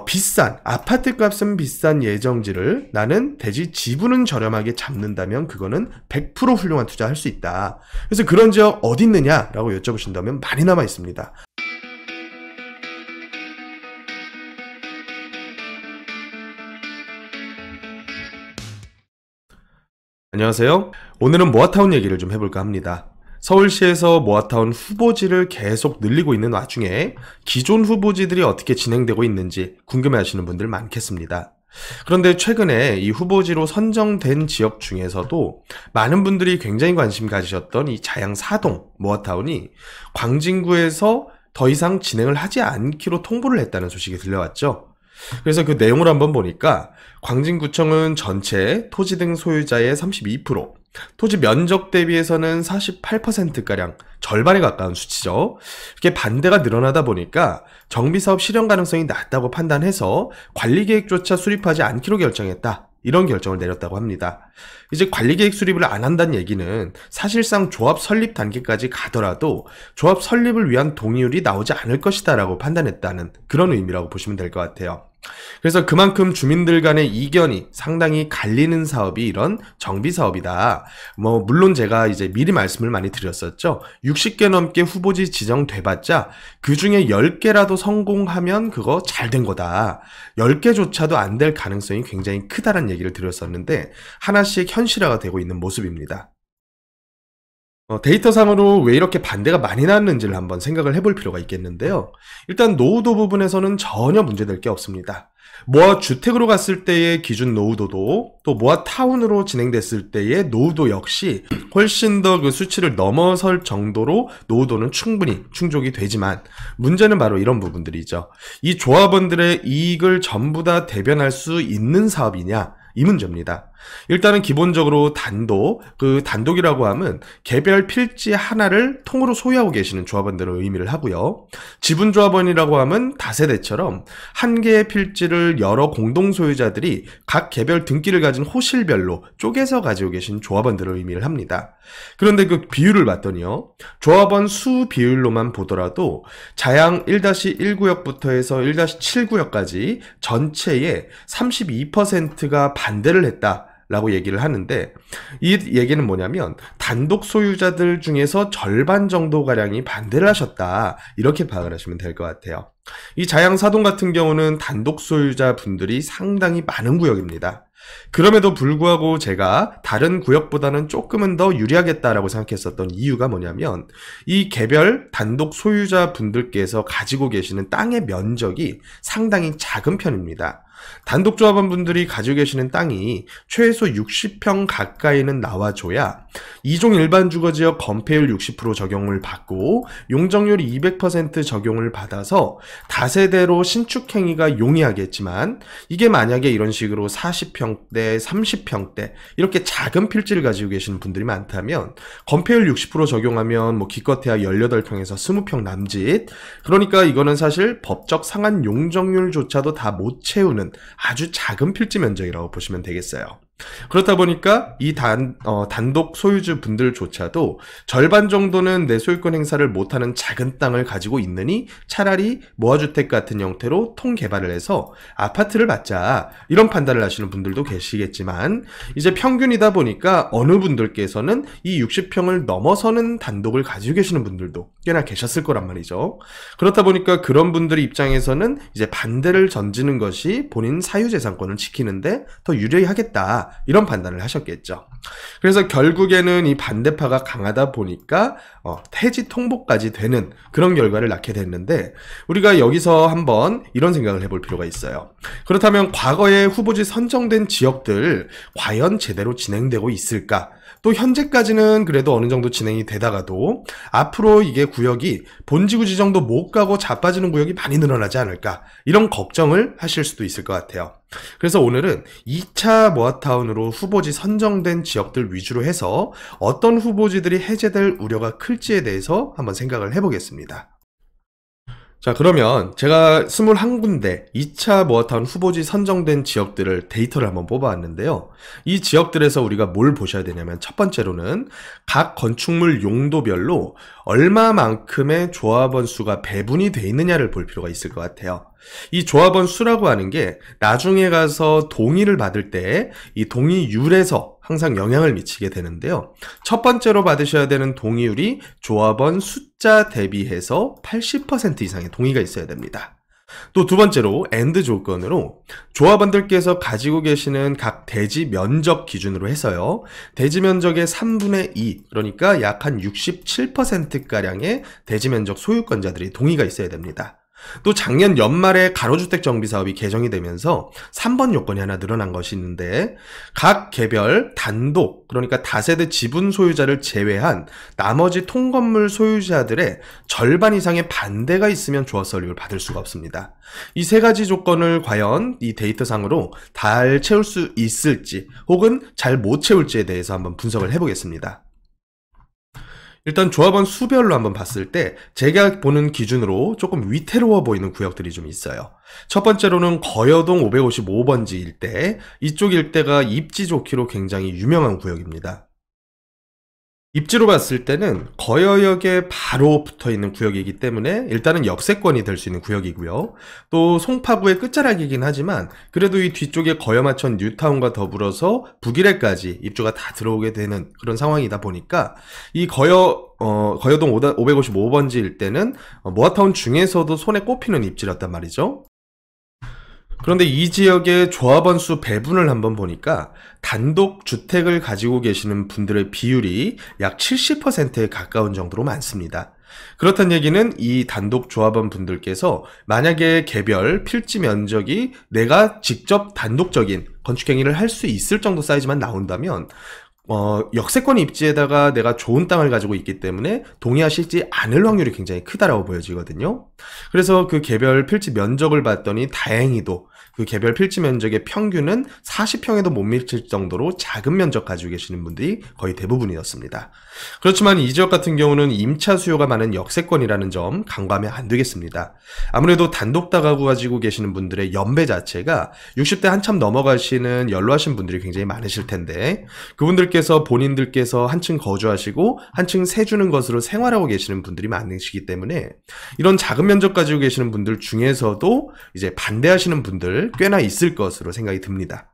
비싼 아파트 값은 비싼 예정지를 나는 대지 지분은 저렴하게 잡는다면 그거는 100% 훌륭한 투자할 수 있다. 그래서 그런 지역 어디 있느냐라고 여쭤보신다면 많이 남아 있습니다. 안녕하세요. 오늘은 모아타운 얘기를 좀 해볼까 합니다. 서울시에서 모아타운 후보지를 계속 늘리고 있는 와중에 기존 후보지들이 어떻게 진행되고 있는지 궁금해하시는 분들 많겠습니다. 그런데 최근에 이 후보지로 선정된 지역 중에서도 많은 분들이 굉장히 관심 가지셨던 이 자양 사동 모아타운이 광진구에서 더 이상 진행을 하지 않기로 통보를 했다는 소식이 들려왔죠. 그래서 그 내용을 한번 보니까 광진구청은 전체 토지 등 소유자의 32%, 토지 면적 대비해서는 48%가량 절반에 가까운 수치죠. 이렇게 반대가 늘어나다 보니까 정비사업 실현 가능성이 낮다고 판단해서 관리계획조차 수립하지 않기로 결정했다. 이런 결정을 내렸다고 합니다. 이제 관리계획 수립을 안 한다는 얘기는 사실상 조합 설립 단계까지 가더라도 조합 설립을 위한 동의율이 나오지 않을 것이다 라고 판단했다는 그런 의미라고 보시면 될 것 같아요. 그래서 그만큼 주민들 간의 이견이 상당히 갈리는 사업이 이런 정비사업이다. 물론 제가 이제 미리 말씀을 많이 드렸었죠. 60개 넘게 후보지 지정돼봤자 그 중에 10개라도 성공하면 그거 잘 된 거다. 10개조차도 안 될 가능성이 굉장히 크다는 얘기를 드렸었는데 하나씩 현실화가 되고 있는 모습입니다. 데이터상으로 왜 이렇게 반대가 많이 났는지를 한번 생각을 해볼 필요가 있겠는데요. 일단 노후도 부분에서는 전혀 문제될 게 없습니다. 모아 주택으로 갔을 때의 기준 노후도도 또 모아 타운으로 진행됐을 때의 노후도 역시 훨씬 더 그 수치를 넘어설 정도로 노후도는 충분히 충족이 되지만 문제는 바로 이런 부분들이죠. 이 조합원들의 이익을 전부 다 대변할 수 있는 사업이냐? 이 문제입니다. 일단은 기본적으로 단독이라고 하면 개별 필지 하나를 통으로 소유하고 계시는 조합원들을 의미를 하고요. 지분조합원이라고 하면 다세대처럼 한 개의 필지를 여러 공동소유자들이 각 개별 등기를 가진 호실별로 쪼개서 가지고 계신 조합원들을 의미를 합니다. 그런데 그 비율을 봤더니요. 조합원 수 비율로만 보더라도 자양 1-1구역부터 해서 1-7구역까지 전체의 32%가 반대를 했다. 라고 얘기를 하는데 이 얘기는 뭐냐면 단독 소유자들 중에서 절반 정도가량이 반대를 하셨다. 이렇게 파악을 하시면 될 것 같아요. 이 자양사동 같은 경우는 단독 소유자 분들이 상당히 많은 구역입니다. 그럼에도 불구하고 제가 다른 구역보다는 조금은 더 유리하겠다라고 생각했었던 이유가 뭐냐면 이 개별 단독 소유자 분들께서 가지고 계시는 땅의 면적이 상당히 작은 편입니다. 단독조합원 분들이 가지고 계시는 땅이 최소 60평 가까이는 나와줘야 2종 일반 주거지역 건폐율 60% 적용을 받고 용적률 200% 적용을 받아서 다세대로 신축행위가 용이하겠지만 이게 만약에 이런 식으로 40평대, 30평대 이렇게 작은 필지를 가지고 계시는 분들이 많다면 건폐율 60% 적용하면 기껏해야 18평에서 20평 남짓, 그러니까 이거는 사실 법적 상한 용적률조차도 다 못 채우는 아주 작은 필지 면적이라고 보시면 되겠어요. 그렇다 보니까 이 단독 소유주 분들조차도 절반 정도는 내 소유권 행사를 못하는 작은 땅을 가지고 있느니 차라리 모아주택 같은 형태로 통개발을 해서 아파트를 받자, 이런 판단을 하시는 분들도 계시겠지만 이제 평균이다 보니까 어느 분들께서는 이 60평을 넘어서는 단독을 가지고 계시는 분들도 꽤나 계셨을 거란 말이죠. 그렇다 보니까 그런 분들 입장에서는 이제 반대를 던지는 것이 본인 사유재산권을 지키는데 더 유리하겠다, 이런 판단을 하셨겠죠. 그래서 결국에는 이 반대파가 강하다 보니까 태지 통보까지 되는 그런 결과를 낳게 됐는데 우리가 여기서 한번 이런 생각을 해볼 필요가 있어요. 그렇다면 과거에 후보지 선정된 지역들 과연 제대로 진행되고 있을까? 또 현재까지는 그래도 어느 정도 진행이 되다가도 앞으로 이게 구역이 본지구 지정도 못 가고 자빠지는 구역이 많이 늘어나지 않을까, 이런 걱정을 하실 수도 있을 것 같아요. 그래서 오늘은 2차 모아타운으로 후보지 선정된 지역들 위주로 해서 어떤 후보지들이 해제될 우려가 클지에 대해서 한번 생각을 해보겠습니다. 자, 그러면 제가 21군데 2차 모아타운 후보지 선정된 지역들을 데이터를 한번 뽑아왔는데요. 이 지역들에서 우리가 뭘 보셔야 되냐면 첫 번째로는 각 건축물 용도별로 얼마만큼의 조합원 수가 배분이 돼 있느냐를 볼 필요가 있을 것 같아요. 이 조합원 수라고 하는 게 나중에 가서 동의를 받을 때 이 동의율에서 항상 영향을 미치게 되는데요. 첫 번째로 받으셔야 되는 동의율이 조합원 숫자 대비해서 80% 이상의 동의가 있어야 됩니다. 또 두 번째로 AND 조건으로 조합원들께서 가지고 계시는 각 대지 면적 기준으로 해서요. 대지 면적의 3분의 2, 그러니까 약 한 67%가량의 대지 면적 소유권자들이 동의가 있어야 됩니다. 또 작년 연말에 가로주택 정비 사업이 개정이 되면서 3번 요건이 하나 늘어난 것이 있는데, 각 개별 단독, 그러니까 다세대 지분 소유자를 제외한 나머지 통건물 소유자들의 절반 이상의 반대가 있으면 조합 설립을 받을 수가 없습니다. 이 세 가지 조건을 과연 이 데이터상으로 잘 채울 수 있을지 혹은 잘 못 채울지에 대해서 한번 분석을 해보겠습니다. 일단 조합원 수별로 한번 봤을 때 제가 보는 기준으로 조금 위태로워 보이는 구역들이 좀 있어요. 첫 번째로는 거여동 555번지 일대, 이쪽 일대가 입지 좋기로 굉장히 유명한 구역입니다. 입지로 봤을 때는 거여역에 바로 붙어있는 구역이기 때문에 일단은 역세권이 될 수 있는 구역이고요. 또 송파구의 끝자락이긴 하지만 그래도 이 뒤쪽에 거여마천 뉴타운과 더불어서 북일해까지 입주가 다 들어오게 되는 그런 상황이다 보니까 이 거여동 555번지 일대는 모아타운 중에서도 손에 꼽히는 입지였단 말이죠. 그런데 이 지역의 조합원 수 배분을 한번 보니까 단독 주택을 가지고 계시는 분들의 비율이 약 70%에 가까운 정도로 많습니다. 그렇다는 얘기는 이 단독 조합원 분들께서 만약에 개별 필지 면적이 내가 직접 단독적인 건축 행위를 할 수 있을 정도 사이즈만 나온다면 역세권 입지에다가 내가 좋은 땅을 가지고 있기 때문에 동의하시지 않을 확률이 굉장히 크다라고 보여지거든요. 그래서 그 개별 필지 면적을 봤더니 다행히도 그 개별 필지 면적의 평균은 40평에도 못 미칠 정도로 작은 면적 가지고 계시는 분들이 거의 대부분이었습니다. 그렇지만 이 지역 같은 경우는 임차 수요가 많은 역세권이라는 점 간과하면 안 되겠습니다. 아무래도 단독 다가구 가지고 계시는 분들의 연배 자체가 60대 한참 넘어가시는 연로하신 분들이 굉장히 많으실 텐데, 그분들께서 본인들께서 한층 거주하시고 한층 세 주는 것으로 생활하고 계시는 분들이 많으시기 때문에 이런 작은 면적 가지고 계시는 분들 중에서도 이제 반대하시는 분들 꽤나 있을 것으로 생각이 듭니다.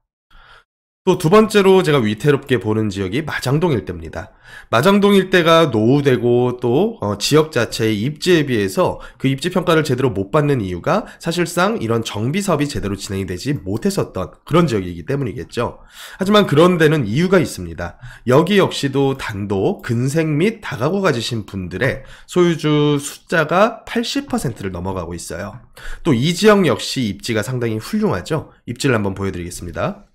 또 두 번째로 제가 위태롭게 보는 지역이 마장동 일대입니다. 마장동 일대가 노후되고 또 지역 자체의 입지에 비해서 그 입지 평가를 제대로 못 받는 이유가 사실상 이런 정비 사업이 제대로 진행이 되지 못했었던 그런 지역이기 때문이겠죠. 하지만 그런 데는 이유가 있습니다. 여기 역시도 단독, 근생 및 다가구 가지신 분들의 소유주 숫자가 80%를 넘어가고 있어요. 또 이 지역 역시 입지가 상당히 훌륭하죠. 입지를 한번 보여드리겠습니다.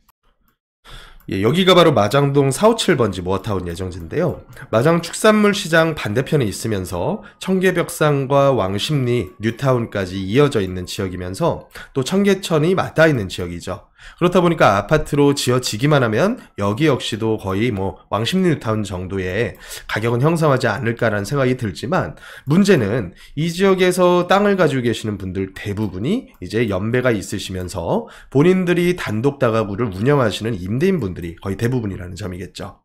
예, 여기가 바로 마장동 457번지 모아타운 예정지인데요. 마장 축산물 시장 반대편에 있으면서 청계벽산과 왕십리, 뉴타운까지 이어져 있는 지역이면서 또 청계천이 맞닿아 있는 지역이죠. 그렇다 보니까 아파트로 지어지기만 하면 여기 역시도 거의 왕십리 뉴타운 정도의 가격은 형성하지 않을까라는 생각이 들지만, 문제는 이 지역에서 땅을 가지고 계시는 분들 대부분이 이제 연배가 있으시면서 본인들이 단독 다가구를 운영하시는 임대인 분들이 거의 대부분이라는 점이겠죠.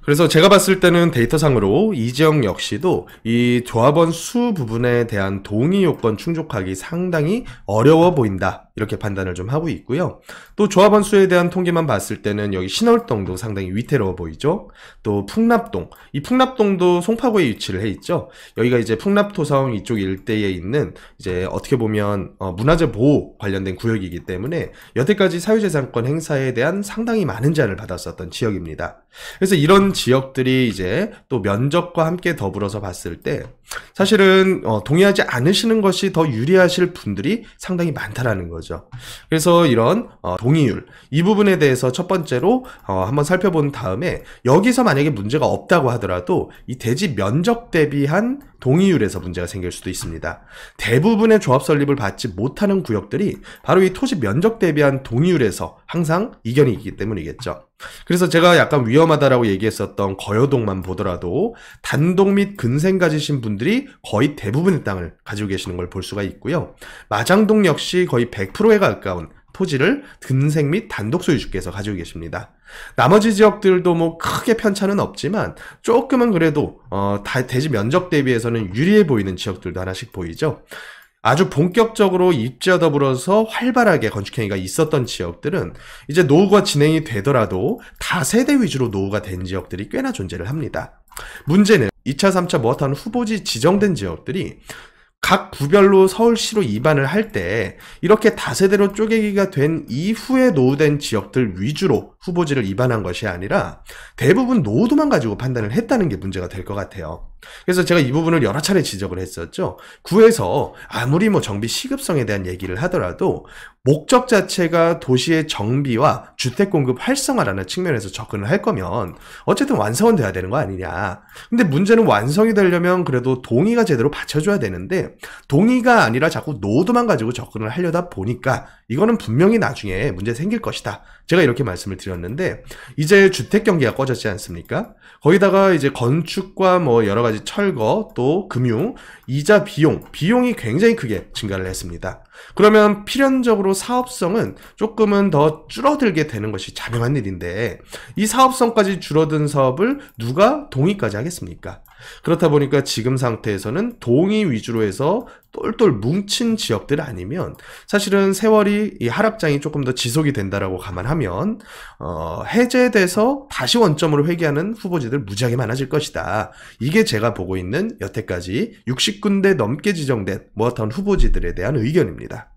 그래서 제가 봤을 때는 데이터상으로 이 지역 역시도 이 조합원 수 부분에 대한 동의 요건 충족하기 상당히 어려워 보인다, 이렇게 판단을 좀 하고 있고요. 또 조합원 수에 대한 통계만 봤을 때는 여기 신월동도 상당히 위태로워 보이죠. 또 풍납동, 이 풍납동도 송파구에 위치를 해 있죠. 여기가 이제 풍납토성 이쪽 일대에 있는 이제 어떻게 보면 문화재 보호 관련된 구역이기 때문에 여태까지 사유재산권 행사에 대한 상당히 많은 제한을 받았었던 지역입니다. 그래서 이런 지역들이 이제 또 면적과 함께 더불어서 봤을 때 사실은 동의하지 않으시는 것이 더 유리하실 분들이 상당히 많다라는 거죠. 그래서 이런 동의율, 이 부분에 대해서 첫 번째로 한번 살펴본 다음에 여기서 만약에 문제가 없다고 하더라도 이 대지 면적 대비한 동의율에서 문제가 생길 수도 있습니다. 대부분의 조합 설립을 받지 못하는 구역들이 바로 이 토지 면적 대비한 동의율에서 항상 이견이 있기 때문이겠죠. 그래서 제가 약간 위험하다라고 얘기했었던 거여동만 보더라도 단독 및 근생 가지신 분들이 거의 대부분의 땅을 가지고 계시는 걸 볼 수가 있고요. 마장동 역시 거의 100%에 가까운 토지를 근생 및 단독 소유주께서 가지고 계십니다. 나머지 지역들도 크게 편차는 없지만 조금은 그래도 대지 면적 대비해서는 유리해 보이는 지역들도 하나씩 보이죠. 아주 본격적으로 입지와 더불어서 활발하게 건축 행위가 있었던 지역들은 이제 노후가 진행이 되더라도 다세대 위주로 노후가 된 지역들이 꽤나 존재를 합니다. 문제는 2차, 3차 모아타운 후보지 지정된 지역들이 각 구별로 서울시로 입안을 할 때 이렇게 다세대로 쪼개기가 된 이후에 노후된 지역들 위주로 후보지를 입안한 것이 아니라 대부분 노후도만 가지고 판단을 했다는 게 문제가 될 것 같아요. 그래서 제가 이 부분을 여러 차례 지적을 했었죠. 구에서 아무리 정비 시급성에 대한 얘기를 하더라도 목적 자체가 도시의 정비와 주택 공급 활성화라는 측면에서 접근을 할 거면 어쨌든 완성은 돼야 되는 거 아니냐. 근데 문제는 완성이 되려면 그래도 동의가 제대로 받쳐줘야 되는데 동의가 아니라 자꾸 노도만 가지고 접근을 하려다 보니까 이거는 분명히 나중에 문제 생길 것이다. 제가 이렇게 말씀을 드렸는데 이제 주택 경기가 꺼졌지 않습니까? 거기다가 이제 건축과 여러 가지 철거 또 금융, 이자 비용이 굉장히 크게 증가를 했습니다. 그러면 필연적으로 사업성은 조금은 더 줄어들게 되는 것이 자명한 일인데 이 사업성까지 줄어든 사업을 누가 동의까지 하겠습니까? 그렇다 보니까 지금 상태에서는 동의 위주로 해서 똘똘 뭉친 지역들 아니면 사실은 세월이 이 하락장이 조금 더 지속이 된다라고 감안하면 해제돼서 다시 원점으로 회귀하는 후보지들 무지하게 많아질 것이다. 이게 제가 보고 있는 여태까지 60군데 넘게 지정된 모아타운 후보지들에 대한 의견입니다.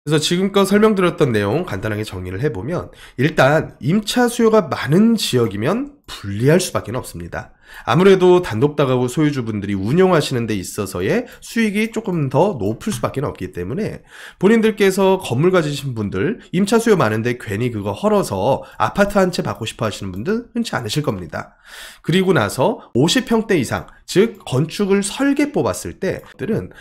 그래서 지금껏 설명드렸던 내용 간단하게 정리를 해보면 일단 임차 수요가 많은 지역이면 불리할 수밖에 없습니다. 아무래도 단독 다가구 소유주분들이 운영하시는 데 있어서의 수익이 조금 더 높을 수밖에 없기 때문에 본인들께서 건물 가지신 분들 임차 수요 많은데 괜히 그거 헐어서 아파트 한 채 받고 싶어 하시는 분들 흔치 않으실 겁니다. 그리고 나서 50평대 이상 즉 건축을 설계 뽑았을 때들은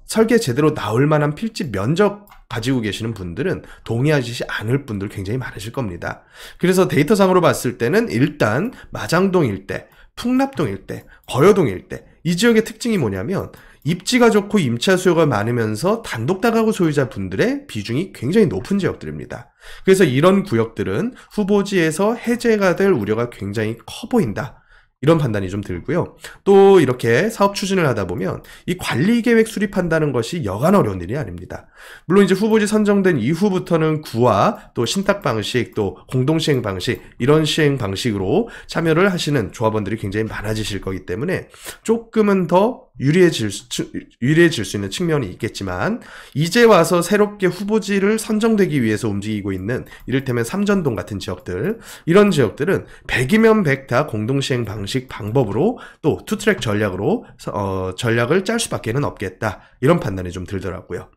설계 제대로 나올 만한 필지 면적 가지고 계시는 분들은 동의하시지 않을 분들 굉장히 많으실 겁니다. 그래서 데이터상으로 봤을 때는 일단 마장동 일대, 풍납동 일대, 거여동 일대 이 지역의 특징이 뭐냐면 입지가 좋고 임차 수요가 많으면서 단독 다가구 소유자분들의 비중이 굉장히 높은 지역들입니다. 그래서 이런 구역들은 후보지에서 해제가 될 우려가 굉장히 커 보인다. 이런 판단이 좀 들고요. 또 이렇게 사업 추진을 하다 보면 이 관리계획 수립한다는 것이 여간 어려운 일이 아닙니다. 물론 이제 후보지 선정된 이후부터는 구와 또 신탁 방식 또 공동시행 방식 이런 시행 방식으로 참여를 하시는 조합원들이 굉장히 많아지실 거기 때문에 조금은 더 유리해질 수 있는 측면이 있겠지만 이제 와서 새롭게 후보지를 선정되기 위해서 움직이고 있는 이를테면 삼전동 같은 지역들 이런 지역들은 100이면 100 다 공동시행 방식 방법으로 또 투트랙 전략으로 전략을 짤 수밖에 없겠다 이런 판단이 좀 들더라고요.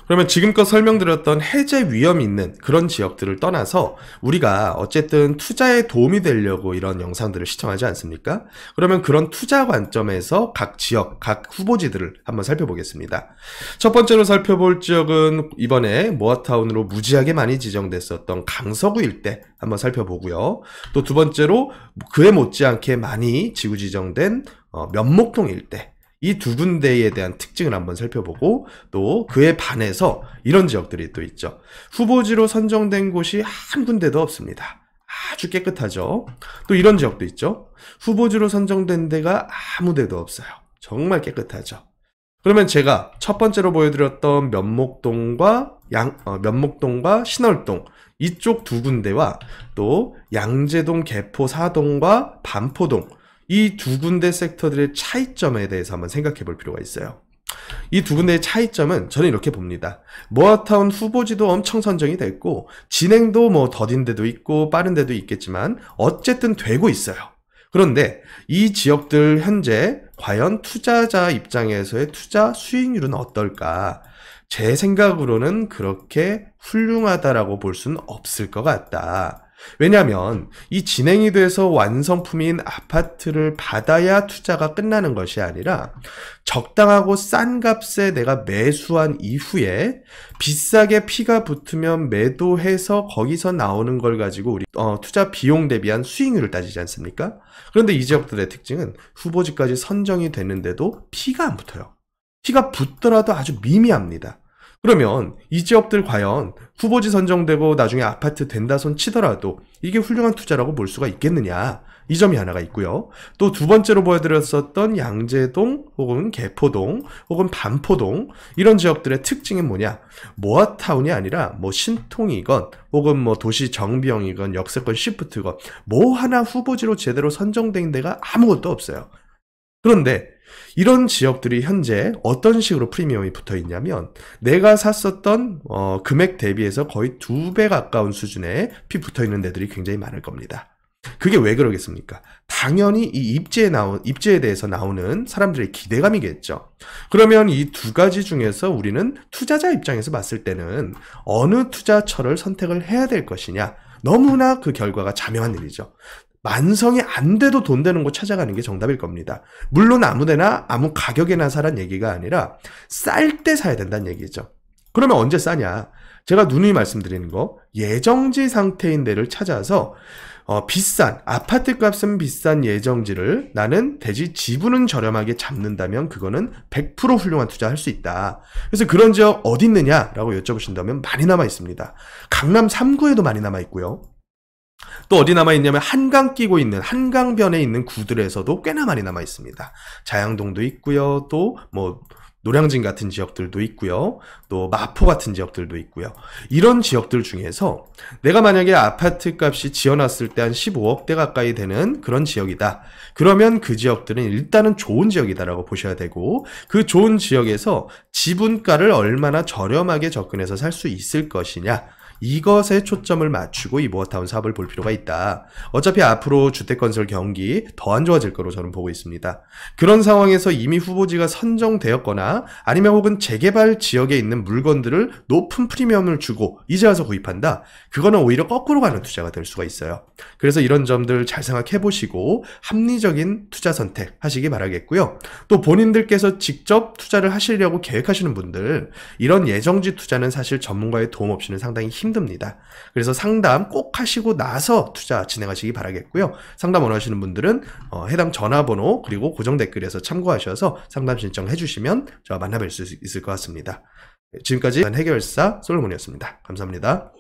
그러면 지금껏 설명드렸던 해제 위험이 있는 그런 지역들을 떠나서 우리가 어쨌든 투자에 도움이 되려고 이런 영상들을 시청하지 않습니까? 그러면 그런 투자 관점에서 각 지역, 각 후보지들을 한번 살펴보겠습니다. 첫 번째로 살펴볼 지역은 이번에 모아타운으로 무지하게 많이 지정됐었던 강서구 일대 한번 살펴보고요. 또 두 번째로 그에 못지않게 많이 지구 지정된 면목동 일대 이 두 군데에 대한 특징을 한번 살펴보고 또 그에 반해서 이런 지역들이 또 있죠. 후보지로 선정된 곳이 한 군데도 없습니다. 아주 깨끗하죠. 또 이런 지역도 있죠. 후보지로 선정된 데가 아무 데도 없어요. 정말 깨끗하죠. 그러면 제가 첫 번째로 보여드렸던 면목동과 신월동 이쪽 두 군데와 또 양재동, 개포, 사동과 반포동 이 두 군데 섹터들의 차이점에 대해서 한번 생각해 볼 필요가 있어요. 이 두 군데의 차이점은 저는 이렇게 봅니다. 모아타운 후보지도 엄청 선정이 됐고 진행도 더딘 데도 있고 빠른 데도 있겠지만 어쨌든 되고 있어요. 그런데 이 지역들 현재 과연 투자자 입장에서의 투자 수익률은 어떨까? 제 생각으로는 그렇게 훌륭하다라고 볼 수는 없을 것 같다. 왜냐하면 이 진행이 돼서 완성품인 아파트를 받아야 투자가 끝나는 것이 아니라 적당하고 싼 값에 내가 매수한 이후에 비싸게 피가 붙으면 매도해서 거기서 나오는 걸 가지고 우리 투자 비용 대비한 수익률을 따지지 않습니까? 그런데 이 지역들의 특징은 후보지까지 선정이 됐는데도 피가 안 붙어요. 피가 붙더라도 아주 미미합니다. 그러면 이 지역들 과연 후보지 선정되고 나중에 아파트 된다 손 치더라도 이게 훌륭한 투자라고 볼 수가 있겠느냐? 이 점이 하나가 있고요. 또 두 번째로 보여드렸었던 양재동 혹은 개포동 혹은 반포동 이런 지역들의 특징은 뭐냐? 모아타운이 아니라 뭐 신통이건 혹은 뭐 도시 정비형이건 역세권 시프트건 뭐 하나 후보지로 제대로 선정된 데가 아무것도 없어요. 그런데 이런 지역들이 현재 어떤 식으로 프리미엄이 붙어 있냐면 내가 샀었던 금액 대비해서 거의 2배 가까운 수준의 피 붙어 있는 데들이 굉장히 많을 겁니다. 그게 왜 그러겠습니까? 당연히 이 입지에 대해서 나오는 사람들의 기대감이겠죠. 그러면 이 두 가지 중에서 우리는 투자자 입장에서 봤을 때는 어느 투자처를 선택을 해야 될 것이냐? 너무나 그 결과가 자명한 일이죠. 완성이 안 돼도 돈 되는 곳 찾아가는 게 정답일 겁니다. 물론 아무데나 아무 가격에나 사란 얘기가 아니라 쌀 때 사야 된다는 얘기죠. 그러면 언제 싸냐? 제가 누누이 말씀드리는 거 예정지 상태인 데를 찾아서 비싼 아파트 값은 비싼 예정지를 나는 대지 지분은 저렴하게 잡는다면 그거는 100% 훌륭한 투자할 수 있다. 그래서 그런 지역 어디 있느냐라고 여쭤보신다면 많이 남아 있습니다. 강남 3구에도 많이 남아 있고요. 또 어디 남아있냐면 한강 끼고 있는 한강변에 있는 구들에서도 꽤나 많이 남아있습니다. 자양동도 있고요. 또 뭐 노량진 같은 지역들도 있고요. 또 마포 같은 지역들도 있고요. 이런 지역들 중에서 내가 만약에 아파트 값이 지어놨을 때 한 15억대 가까이 되는 그런 지역이다. 그러면 그 지역들은 일단은 좋은 지역이다라고 보셔야 되고 그 좋은 지역에서 지분가를 얼마나 저렴하게 접근해서 살 수 있을 것이냐. 이것에 초점을 맞추고 이 모아타운 사업을 볼 필요가 있다. 어차피 앞으로 주택건설 경기 더 안 좋아질 거로 저는 보고 있습니다. 그런 상황에서 이미 후보지가 선정되었거나 아니면 혹은 재개발 지역에 있는 물건들을 높은 프리미엄을 주고 이제 와서 구입한다. 그거는 오히려 거꾸로 가는 투자가 될 수가 있어요. 그래서 이런 점들 잘 생각해 보시고 합리적인 투자 선택 하시기 바라겠고요. 또 본인들께서 직접 투자를 하시려고 계획하시는 분들 이런 예정지 투자는 사실 전문가의 도움 없이는 상당히 힘듭니다. 그래서 상담 꼭 하시고 나서 투자 진행하시기 바라겠고요. 상담 원하시는 분들은 해당 전화번호 그리고 고정 댓글에서 참고하셔서 상담 신청해 주시면 저와 만나뵐 수 있을 것 같습니다. 지금까지 해결사 솔로몬이었습니다. 감사합니다.